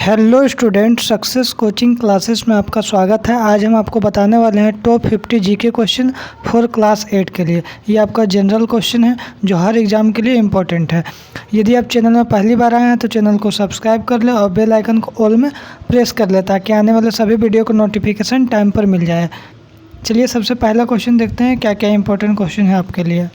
Hello student, success coaching classes में आपका स्वागत है। आज हम आपको बताने वाले हैं top 50 GK question for class 8 के लिए। ये आपका जनरल क्वेश्चन है जो हर एग्ज़ाम के लिए इम्पोर्टेंट है। यदि आप चैनल में पहली बार आए हैं तो चैनल को सब्सक्राइब कर लें और बेल आइकन को ऑल में प्रेस कर लें ताकि आने वाले सभी वीडियो को नोटिफिकेशन टाइम पर मिल जाए। चलिए सबसे पहला क्वेश्चन देखते हैं क्या क्या इंपॉर्टेंट क्वेश्चन है आपके लिए।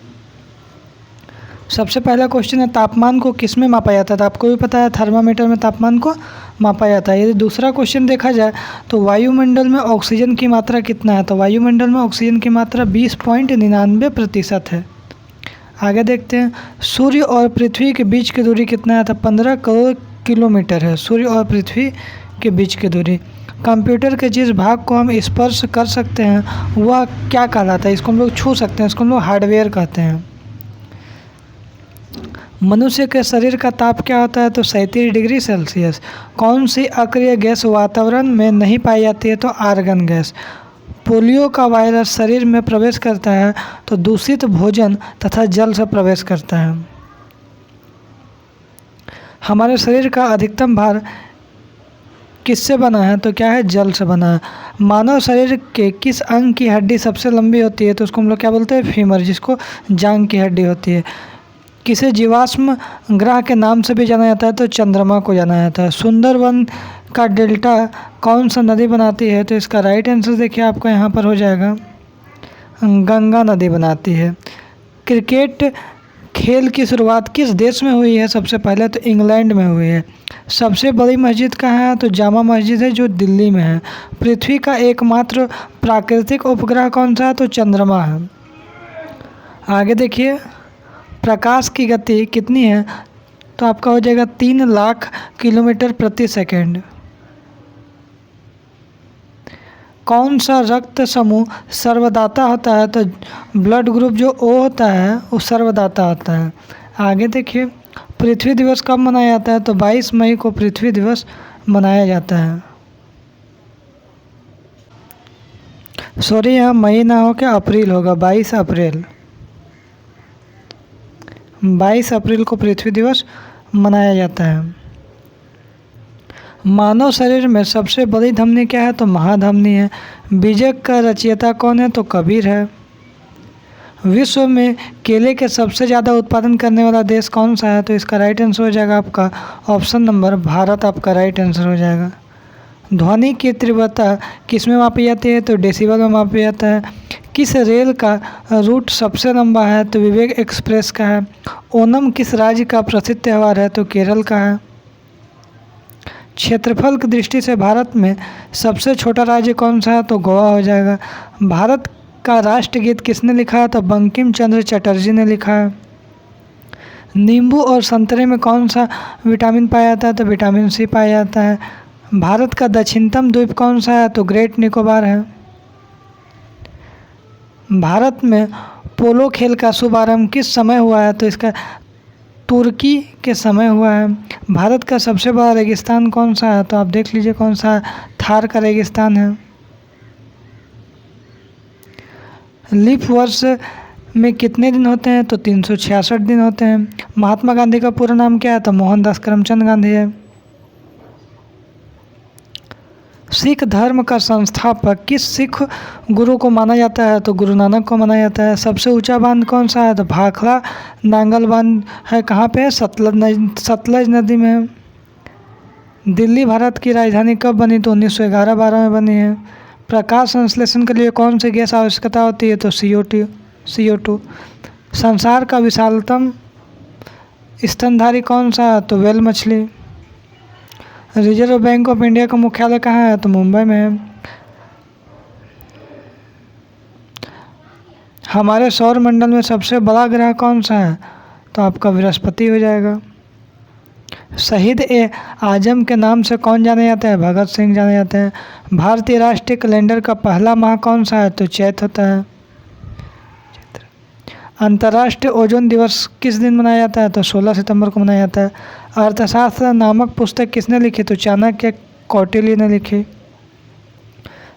सबसे पहला क्वेश्चन है तापमान को किस में मापा जाता है। तो आपको भी पता है थर्मामीटर में तापमान को मापा जाता है। यदि दूसरा क्वेश्चन देखा जाए तो वायुमंडल में ऑक्सीजन की मात्रा कितना है। तो वायुमंडल में ऑक्सीजन की मात्रा 20.99% है। आगे देखते हैं सूर्य और पृथ्वी के बीच की दूरी कितना है। तो 15 करोड़ किलोमीटर है सूर्य और पृथ्वी के बीच की दूरी। कंप्यूटर के जिस भाग को हम स्पर्श कर सकते हैं वह क्या कहलाता है। इसको हम लोग छू सकते हैं, इसको हम लोग हार्डवेयर कहते हैं। मनुष्य के शरीर का ताप क्या होता है। तो 37 डिग्री सेल्सियस। कौन सी अक्रिय गैस वातावरण में नहीं पाई जाती है। तो आर्गन गैस। पोलियो का वायरस शरीर में प्रवेश करता है तो दूषित भोजन तथा जल से प्रवेश करता है। हमारे शरीर का अधिकतम भार किससे बना है। तो क्या है, जल से बना है। मानव शरीर के किस अंग की हड्डी सबसे लंबी होती है। तो उसको हम लोग क्या बोलते हैं, फीमर, जिसको जांघ की हड्डी होती है। किसे जीवाश्म ग्रह के नाम से भी जाना जाता है। तो चंद्रमा को जाना जाता है। सुंदरवन का डेल्टा कौन सा नदी बनाती है। तो इसका राइट आंसर देखिए आपको यहाँ पर हो जाएगा, गंगा नदी बनाती है। क्रिकेट खेल की शुरुआत किस देश में हुई है। सबसे पहले तो इंग्लैंड में हुई है। सबसे बड़ी मस्जिद कहाँ है। तो जामा मस्जिद है जो दिल्ली में है। पृथ्वी का एकमात्र प्राकृतिक उपग्रह कौन सा है। तो चंद्रमा है। आगे देखिए प्रकाश की गति कितनी है। तो आपका हो जाएगा 3 लाख किलोमीटर प्रति सेकंड। कौन सा रक्त समूह सर्वदाता होता है। तो ब्लड ग्रुप जो O होता है वो सर्वदाता होता है। आगे देखिए पृथ्वी दिवस कब मनाया जाता है। तो 22 मई को पृथ्वी दिवस मनाया जाता है। सॉरी, यहाँ मई ना हो के अप्रैल होगा, 22 अप्रैल। 22 अप्रैल को पृथ्वी दिवस मनाया जाता है। मानव शरीर में सबसे बड़ी धमनी क्या है। तो महाधमनी है। बीजक का रचयिता कौन है। तो कबीर है। विश्व में केले के सबसे ज़्यादा उत्पादन करने वाला देश कौन सा है। तो इसका राइट आंसर हो जाएगा आपका ऑप्शन नंबर भारत, आपका राइट आंसर हो जाएगा। ध्वनि की तीव्रता किस में मापी जाती है। तो डेसिबल में मापी जाता है। किस रेल का रूट सबसे लंबा है। तो विवेक एक्सप्रेस का है। ओणम किस राज्य का प्रसिद्ध त्यौहार है। तो केरल का है। क्षेत्रफल की दृष्टि से भारत में सबसे छोटा राज्य कौन सा है। तो गोवा हो जाएगा। भारत का राष्ट्रगीत किसने लिखा है। तो बंकिम चंद्र चटर्जी ने लिखा है। नींबू और संतरे में कौन सा विटामिन पाया जाता है। तो विटामिन सी पाया जाता है। भारत का दक्षिणतम द्वीप कौन सा है। तो ग्रेट निकोबार है। भारत में पोलो खेल का शुभारंभ किस समय हुआ है। तो इसका तुर्की के समय हुआ है। भारत का सबसे बड़ा रेगिस्तान कौन सा है। तो आप देख लीजिए कौन सा, थार का रेगिस्तान है। लीप वर्ष में कितने दिन होते हैं। तो 366 दिन होते हैं। महात्मा गांधी का पूरा नाम क्या है। तो मोहनदास करमचंद गांधी है। सिख धर्म का संस्थापक किस सिख गुरु को माना जाता है। तो गुरु नानक को माना जाता है। सबसे ऊंचा बांध कौन सा है। तो भाखड़ा नांगल बांध है। कहाँ पे है, सतलज नदी में है। दिल्ली भारत की राजधानी कब बनी। तो 1911-12 में बनी है। प्रकाश संश्लेषण के लिए कौन सी गैस आवश्यकता होती है। तो CO2। संसार का विशालतम स्तनधारी कौन सा है। तो व्हेल मछली। रिजर्व बैंक ऑफ इंडिया का मुख्यालय कहाँ है। तो मुंबई में है। हमारे सौर मंडल में सबसे बड़ा ग्रह कौन सा है। तो आपका बृहस्पति हो जाएगा। शहीद ए आजम के नाम से कौन जाने जाता है। भगत सिंह जाने जाते हैं। भारतीय राष्ट्रीय कैलेंडर का पहला माह कौन सा है। तो चैत होता है। अंतर्राष्ट्रीय ओजोन दिवस किस दिन मनाया जाता है। तो 16 सितंबर को मनाया जाता है। अर्थशास्त्र नामक पुस्तक किसने लिखी। तो चाणक्य कौटिल्य ने लिखी।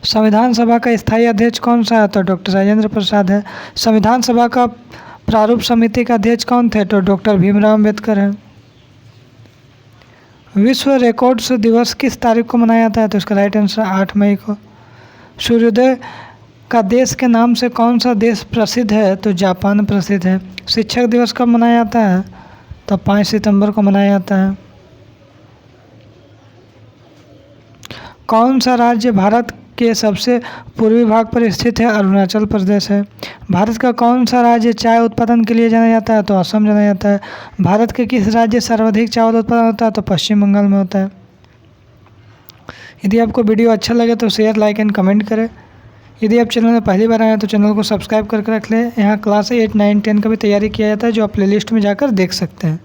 संविधान सभा का स्थायी अध्यक्ष कौन सा है। तो डॉक्टर राजेंद्र प्रसाद है। संविधान सभा का प्रारूप समिति का अध्यक्ष कौन थे। तो डॉक्टर भीमराव अम्बेडकर हैं। विश्व रिकॉर्ड्स दिवस किस तारीख को मनाया जाता है? तो इसका राइट आंसर 8 मई को। सूर्योदय का देश के नाम से कौन सा देश प्रसिद्ध है? तो जापान प्रसिद्ध है। शिक्षक दिवस कब मनाया जाता है? तो 5 सितंबर को मनाया जाता है। कौन सा राज्य भारत के सबसे पूर्वी भाग पर स्थित है? अरुणाचल प्रदेश है। भारत का कौन सा राज्य चाय उत्पादन के लिए जाना जाता है? तो असम जाना जाता है। भारत के किस राज्य सर्वाधिक चावल उत्पादन होता है? तो पश्चिम बंगाल में होता है। यदि आपको वीडियो अच्छा लगे तो शेयर, लाइक एंड कमेंट करें। यदि आप चैनल में पहली बार आए हैं तो चैनल को सब्सक्राइब करके रख लें। यहाँ क्लास 8, 9, 10 का भी तैयारी किया जाता है, जो आप प्लेलिस्ट में जाकर देख सकते हैं।